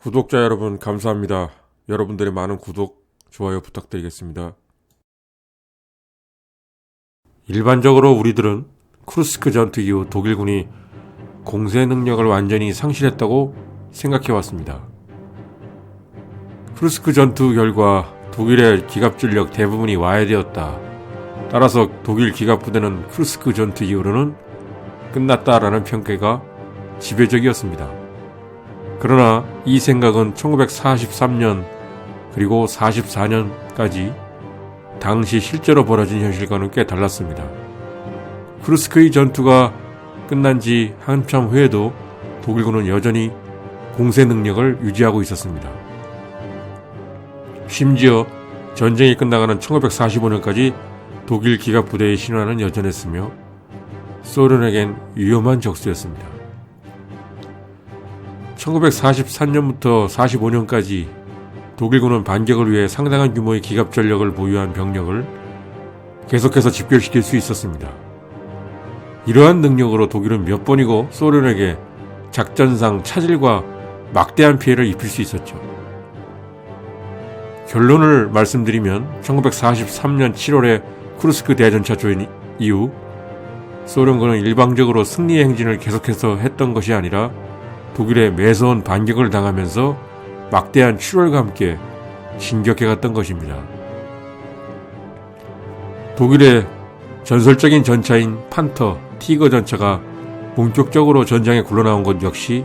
구독자 여러분 감사합니다. 여러분들의 많은 구독, 좋아요 부탁드리겠습니다. 일반적으로 우리들은 쿠르스크 전투 이후 독일군이 공세 능력을 완전히 상실했다고 생각해왔습니다. 쿠르스크 전투 결과 독일의 기갑전력 대부분이 와해되었다. 따라서 독일 기갑부대는 쿠르스크 전투 이후로는 끝났다라는 평가가 지배적이었습니다. 그러나 이 생각은 1943년 그리고 44년까지 당시 실제로 벌어진 현실과는 꽤 달랐습니다. 쿠르스크의 전투가 끝난 지 한참 후에도 독일군은 여전히 공세 능력을 유지하고 있었습니다. 심지어 전쟁이 끝나가는 1945년까지 독일 기갑부대의 신화는 여전했으며 소련에겐 위험한 적수였습니다. 1943년부터 45년까지 독일군은 반격을 위해 상당한 규모의 기갑 전력을 보유한 병력을 계속해서 집결시킬 수 있었습니다. 이러한 능력으로 독일은 몇 번이고 소련에게 작전상 차질과 막대한 피해를 입힐 수 있었죠. 결론을 말씀드리면 1943년 7월에 쿠르스크 대전차 조인 이후 소련군은 일방적으로 승리의 행진을 계속해서 했던 것이 아니라 독일의 매서운 반격을 당하면서 막대한 출혈과 함께 진격해갔던 것입니다. 독일의 전설적인 전차인 판터, 티거 전차가 본격적으로 전장에 굴러나온 것 역시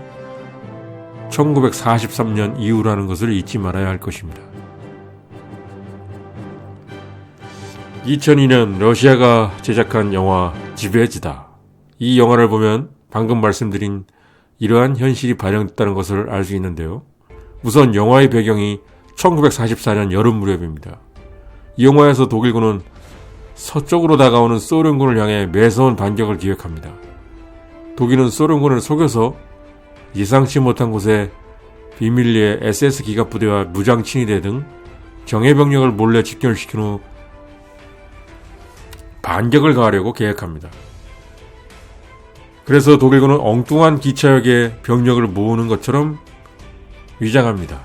1943년 이후라는 것을 잊지 말아야 할 것입니다. 2002년 러시아가 제작한 영화 지베즈다. 이 영화를 보면 방금 말씀드린 이러한 현실이 반영됐다는 것을 알 수 있는데요. 우선 영화의 배경이 1944년 여름 무렵입니다. 이 영화에서 독일군은 서쪽으로 다가오는 소련군을 향해 매서운 반격을 기획합니다. 독일은 소련군을 속여서 예상치 못한 곳에 비밀리에 SS 기갑부대와 무장 친위대 등 정예병력을 몰래 집결시킨 후 반격을 가하려고 계획합니다. 그래서 독일군은 엉뚱한 기차역에 병력을 모으는 것처럼 위장합니다.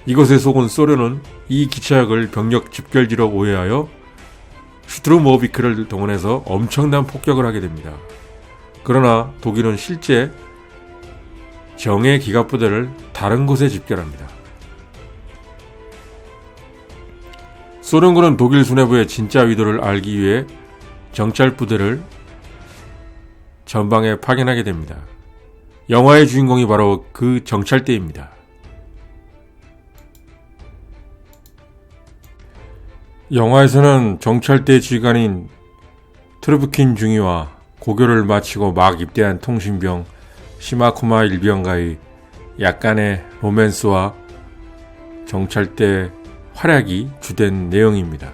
이것에 속은 소련은 이 기차역을 병력 집결지로 오해하여 슈트루모비크를 동원해서 엄청난 폭격을 하게 됩니다. 그러나 독일은 실제 정예 기갑부대를 다른 곳에 집결합니다. 소련군은 독일 수뇌부의 진짜 의도를 알기 위해 정찰부대를 전방에 파견하게 됩니다. 영화의 주인공이 바로 그 정찰대입니다. 영화에서는 정찰대 지휘관인 트르브킨 중위와 고교를 마치고 막 입대한 통신병 시마코마 일병과의 약간의 로맨스와 정찰대 활약이 주된 내용입니다.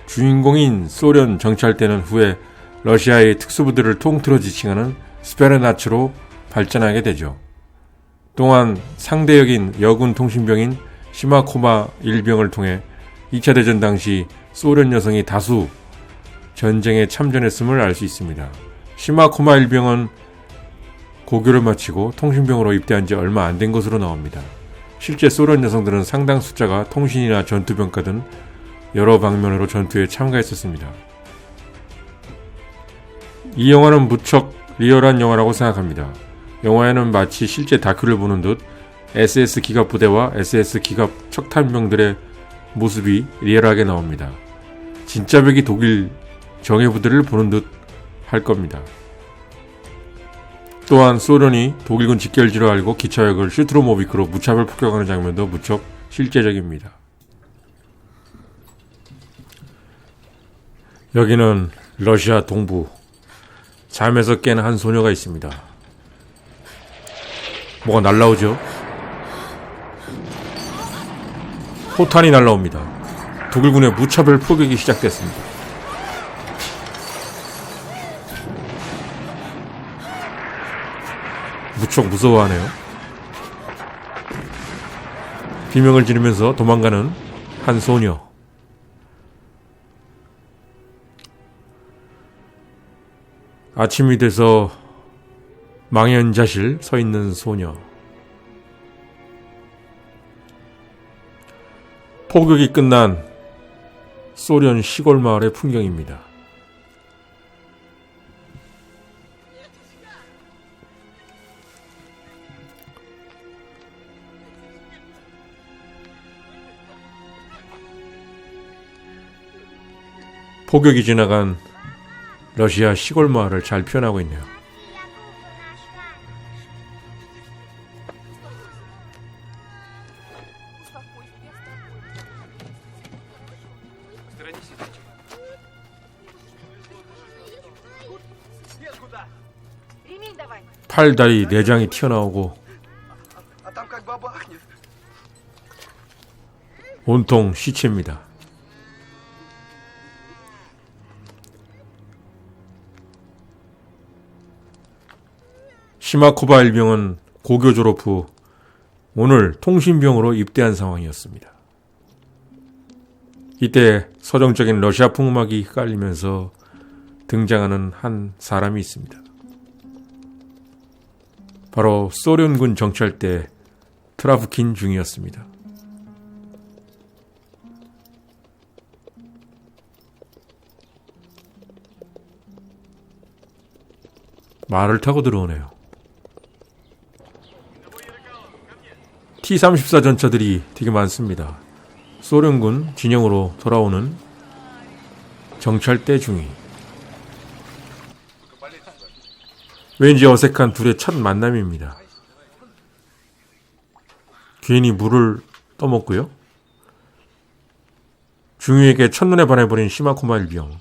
주인공인 소련 정찰대는 후에 러시아의 특수부대를 통틀어 지칭하는 스페르나츠로 발전하게 되죠. 또한 상대역인 여군 통신병인 시마코마 일병을 통해 2차 대전 당시 소련 여성이 다수 전쟁에 참전했음을 알 수 있습니다. 시마코마 일병은 고교를 마치고 통신병으로 입대한 지 얼마 안 된 것으로 나옵니다. 실제 소련 여성들은 상당 숫자가 통신이나 전투병과 등 여러 방면으로 전투에 참가했었습니다. 이 영화는 무척 리얼한 영화라고 생각합니다. 영화에는 마치 실제 다큐를 보는 듯 SS 기갑부대와 SS 기갑 척탄병들의 모습이 리얼하게 나옵니다. 진짜 벽이 독일 정예부대를 보는 듯 할 겁니다. 또한 소련이 독일군 집결지로 알고 기차역을 슈트루모비크로 무차별 폭격하는 장면도 무척 실제적입니다. 여기는 러시아 동부. 잠에서 깬 한 소녀가 있습니다. 뭐가 날라오죠? 포탄이 날라옵니다. 독일군의 무차별 포격이 시작됐습니다. 무척 무서워하네요. 비명을 지르면서 도망가는 한 소녀. 아침이 돼서 망연자실 서 있는 소녀. 포격이 끝난 소련 시골 마을의 풍경입니다. 포격이 지나간 러시아 시골 마을을 잘 표현하고 있네요. 팔, 다리, 내장이 튀어나오고 온통 시체입니다. 시마코바 일병은 고교 졸업 후 오늘 통신병으로 입대한 상황이었습니다. 이때 서정적인 러시아풍 음악이 헷갈리면서 등장하는 한 사람이 있습니다. 바로 소련군 정찰대 트라브킨 중이었습니다. 말을 타고 들어오네요. T-34 전차들이 되게 많습니다. 소련군 진영으로 돌아오는 정찰대 중위. 왠지 어색한 둘의 첫 만남입니다. 괜히 물을 떠먹고요. 중위에게 첫눈에 반해버린 시마코바 일병.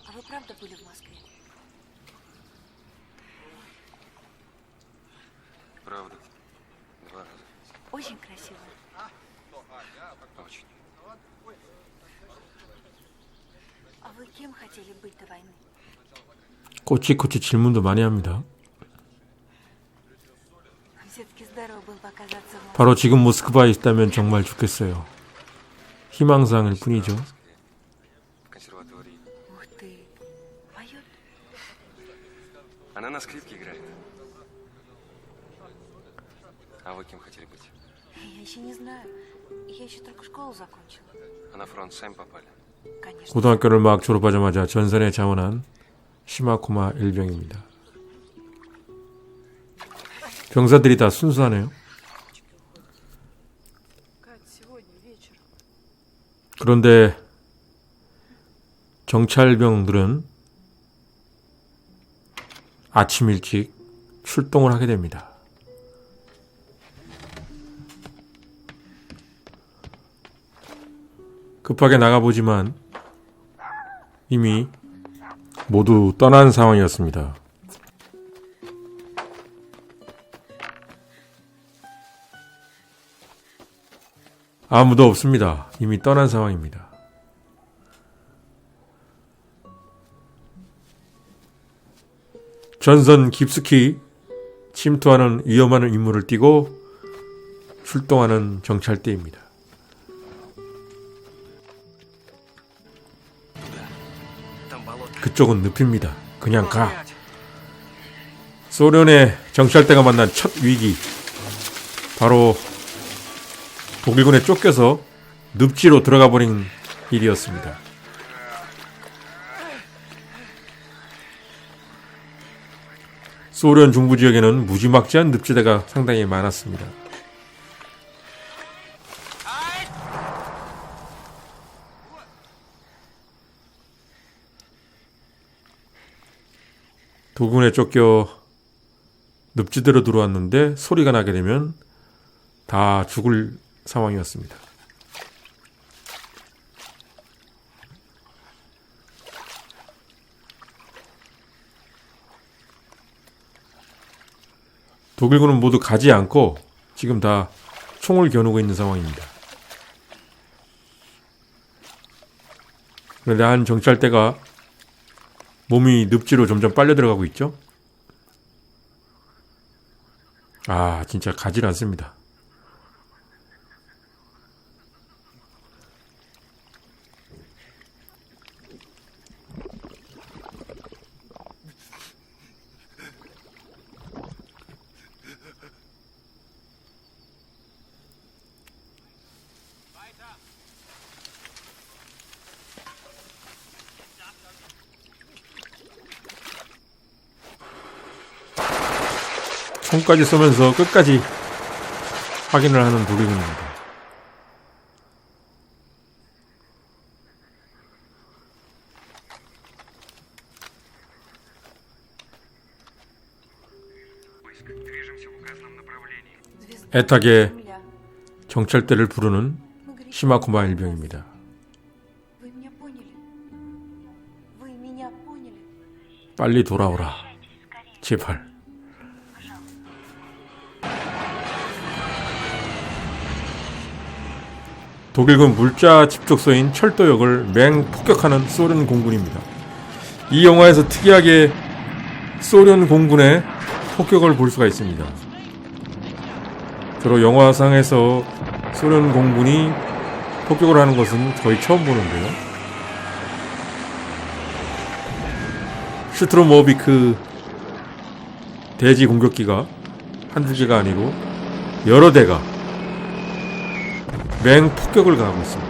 꼬치꼬치 질문도 많이 합니다. 바로 지금 모스크바에 있다면 정말 좋겠어요. 희망사항일 뿐이죠. Она на скрипке играет. А вы кем хотели быть? Я еще не знаю. Я еще только школу закончила. А на фронт сами попали? Конечно. 고등학교를 막 졸업하자마자 전선에 자원한 시마코마 일병입니다. 병사들이 다 순수하네요. 그런데 정찰병들은 아침 일찍 출동을 하게 됩니다. 급하게 나가보지만 이미 모두 떠난 상황이었습니다. 아무도 없습니다. 이미 떠난 상황입니다. 전선 깊숙이 침투하는 위험한 임무를 띠고 출동하는 정찰대입니다. 그쪽은 늪입니다. 그냥 가. 소련의 정찰대가 만난 첫 위기. 바로 독일군에 쫓겨서 늪지로 들어가 버린 일이었습니다. 소련 중부 지역에는 무지막지한 늪지대가 상당히 많았습니다. 독일군에 쫓겨 늪지대로 들어왔는데 소리가 나게 되면 다 죽을 상황이었습니다. 독일군은 모두 가지 않고 지금 다 총을 겨누고 있는 상황입니다. 그런데 한 정찰대가 몸이 늪지로 점점 빨려 들어가고 있죠. 아, 진짜 가질 않습니다. 총까지 쏘면서 끝까지 확인을 하는 독일군입니다. 애타게 Земля. 경찰대를 부르는 Мы грешники. 시마코마 일병입니다. Вы меня поняли? Вы меня поняли? 빨리 돌아오라. 제발. 독일군 물자 집적소인 철도역을 맹폭격하는 소련 공군입니다. 이 영화에서 특이하게 소련 공군의 폭격을 볼 수가 있습니다. 주로 영화상에서 소련 공군이 폭격을 하는 것은 거의 처음 보는데요. 슈트로모비크 대지 공격기가 한두 개가 아니고 여러 대가 맹폭격을 가하고 있습니다.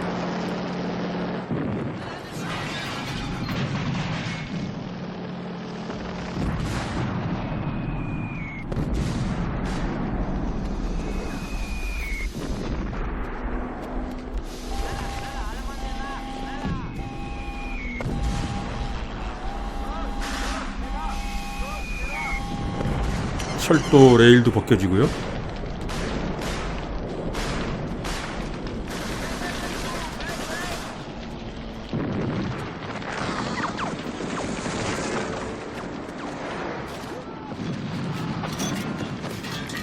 철도 레일도 벗겨지고요.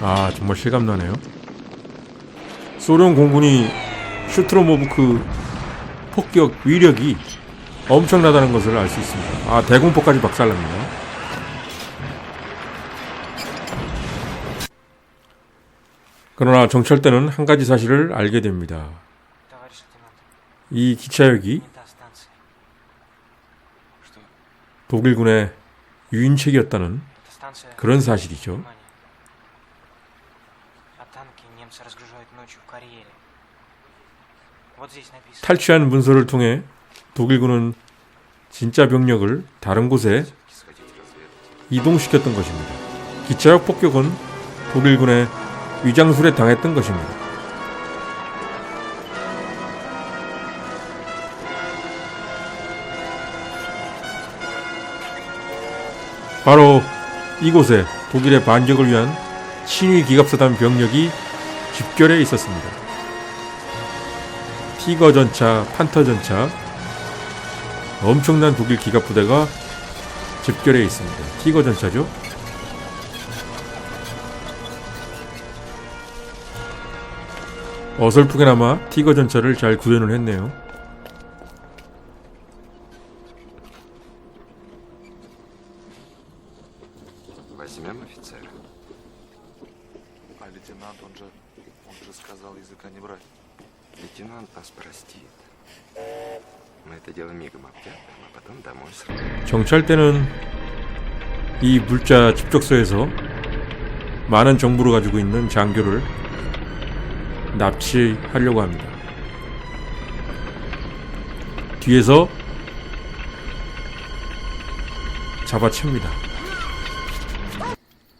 아, 정말 실감나네요. 소련 공군이 슈트로모브크 폭격 위력이 엄청나다는 것을 알 수 있습니다. 아, 대공포까지 박살납니다. 그러나 정찰대는 한 가지 사실을 알게 됩니다. Товарищ лейтенант, 이 기차역이 мента станции. Что? 독일군의 유인책이었다는 Это станция 그런 사실이죠. внимания. А танки немцы разгружают ночью в карьере. Вот здесь написано. 탈취한 문서를 통해 독일군은 진짜 병력을 다른 곳에 Сходить разведать. 이동시켰던 것입니다. 기차역 폭격은 독일군의 위장술에 당했던 것입니다. 바로 이곳에 독일의 반격을 위한 신위 기갑사단 병력이 집결해 있었습니다. 티거 전차, 판터 전차, 엄청난 독일 기갑 부대가 집결해 있습니다. 티거 전차죠. 어설프게나마 티거 전차를 잘 구현을 했네요. Возьмем офицера. А лейтенант, он же сказал языка не брать. Лейтенант нас простит. Мы это дело мигом обтяпаем, а потом домой сразу. 정찰대는 이 물자 집적소에서 많은 정보를 가지고 있는 장교를 납치하려고 합니다. 뒤에서 잡아챕니다.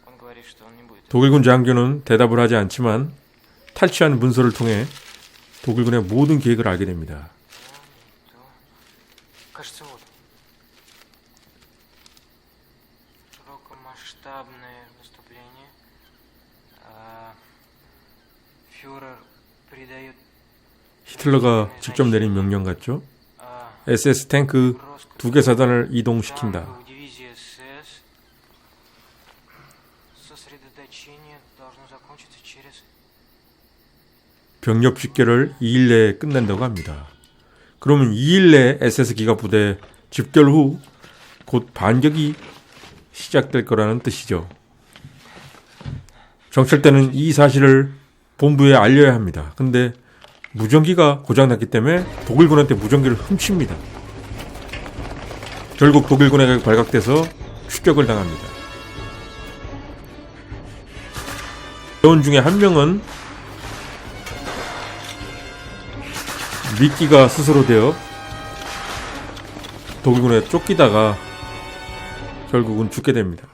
Он говорит, что он не будет. 독일군 장교는 대답을 하지 않지만 탈취한 문서를 통해 독일군의 모든 계획을 알게 됩니다. То... Кажется, вот. Широкомасштабное наступление. Фюрер придает 히틀러가 직접 내린 명령 같죠? SS 탱크 2개 사단을 이동시킨다. танковую дивизию СС. Сосредоточение должно закончиться через... 병력 집결을 2일 내에 끝낸다고 합니다. 그러면 2일 내에 SS 기갑부대 집결 후 곧 반격이 시작될 거라는 뜻이죠. 정찰대는 이 사실을 본부에 알려야 합니다. 근데 무전기가 고장났기 때문에 독일군한테 무전기를 훔칩니다. 결국 독일군에게 발각돼서 추격을 당합니다. 대원 중에 한 명은 미끼가 스스로 되어 독일군에 쫓기다가 결국은 죽게 됩니다.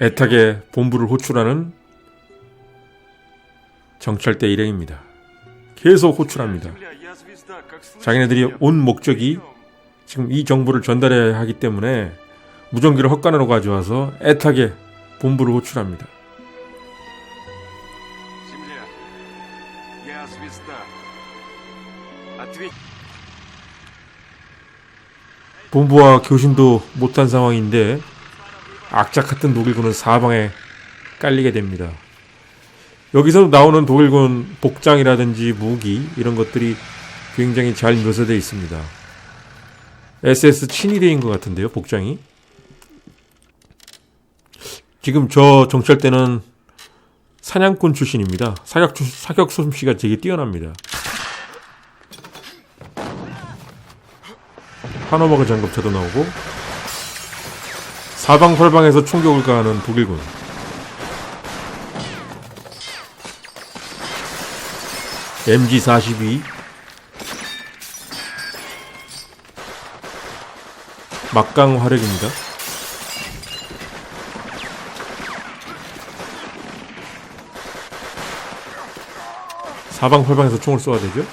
애타게 본부를 호출하는 정찰대 일행입니다. 계속 호출합니다. 자기네들이 온 목적이 지금 이 정보를 전달해야 하기 때문에 무전기를 헛간으로 가져와서 애타게 본부를 호출합니다. 본부와 교신도 못한 상황인데 악착 같은 독일군은 사방에 깔리게 됩니다. 여기서 나오는 독일군 복장이라든지 무기 이런 것들이 굉장히 잘 묘사되어 있습니다. SS 친위대인 것 같은데요, 복장이. 지금 저 정찰대는 사냥꾼 출신입니다. 사격 솜씨가 되게 뛰어납니다. 하노버그 장갑차도 나오고 사방팔방에서 총격을 가하는 독일군. MG42 막강 화력입니다. 사방팔방에서 총을 쏘아야 되죠.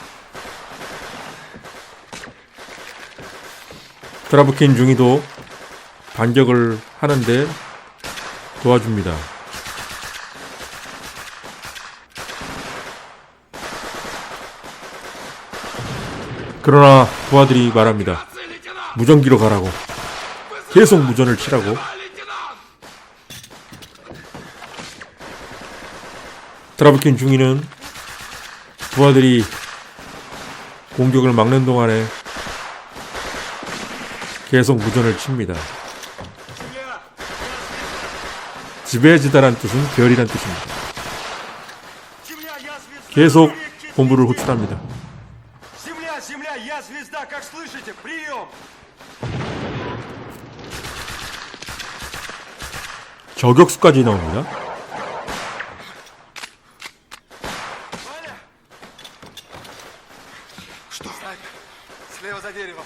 드라브킨 중이도 반격을 하는데 도와줍니다. 그러나 부하들이 말합니다. 무전기로 가라고. 계속 무전을 치라고. 드라브킨 중위는 부하들이 공격을 막는 동안에 계속 무전을 칩니다. 지베지다란 뜻은 별이란 뜻입니다. 계속 본부를 호출합니다. 저격수까지 나옵니다. Слева за деревом.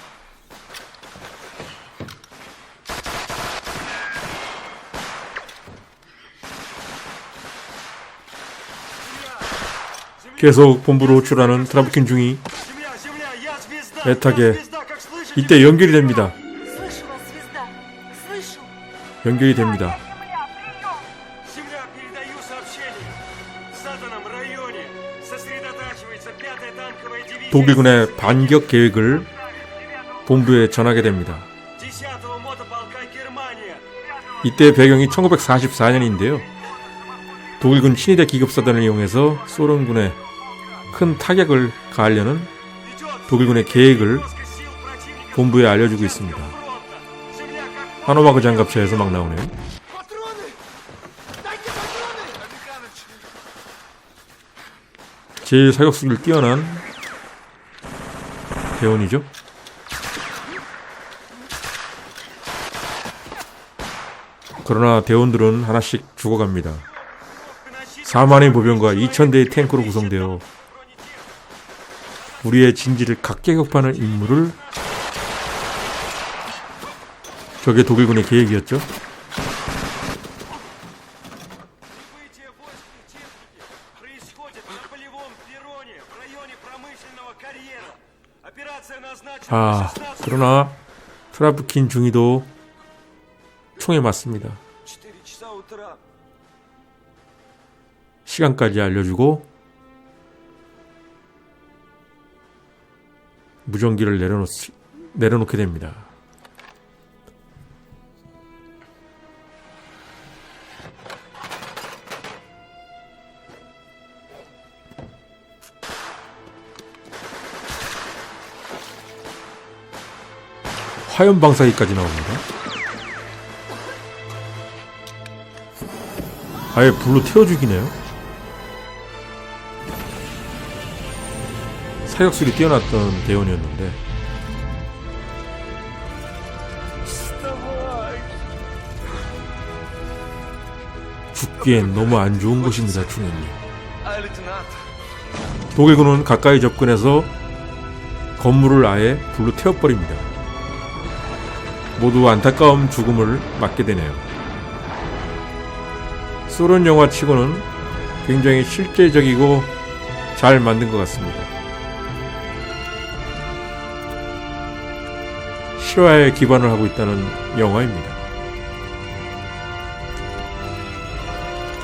계속 본부로 호출하는 드라브킨 중이 애타게 이때 연결이 됩니다. Слышу вас, звезда. Слышу. 연결이 됩니다. Земля, передаю сообщение. В заданном районе сосредотачивается 5-я танковая дивизия. 독일군의 반격 계획을 본부에 전하게 됩니다. 10-го мотополка Германия. 이때 배경이 1944년인데요. 독일군 친위대 기급사단을 이용해서 소련군에 큰 타격을 가하려는 독일군의 계획을 본부에 알려주고 있습니다. 하노바그 장갑차에서 막 나오네요. 제일 사격수를 뛰어난 대원이죠. 그러나 대원들은 하나씩 죽어갑니다. 4만의 보병과 2,000대의 탱크로 구성되어 우리의 진지를 각계격파하는 임무를, 저게 독일군의 계획이었죠. Прибытие войск и техники происходит на полевом перроне в районе промышленного карьера. Операция назначена на 16 그러나 트라브킨 중위도 총에 맞습니다. 4 утра. 시간까지 알려주고 무전기를 내려놓게 됩니다. 화염 방사기까지 나옵니다. 아예 불로 태워 죽이네요. 사격술이 뛰어났던 대원이었는데 죽기엔 너무 안 좋은 곳입니다, 중위님. 독일군은 가까이 접근해서 건물을 아예 불로 태워버립니다. 모두 안타까운 죽음을 맞게 되네요. 소련 영화치고는 굉장히 실제적이고 잘 만든 것 같습니다. 실화에 기반을 하고 있다는 영화입니다.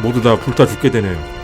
모두 다 불타 죽게 되네요.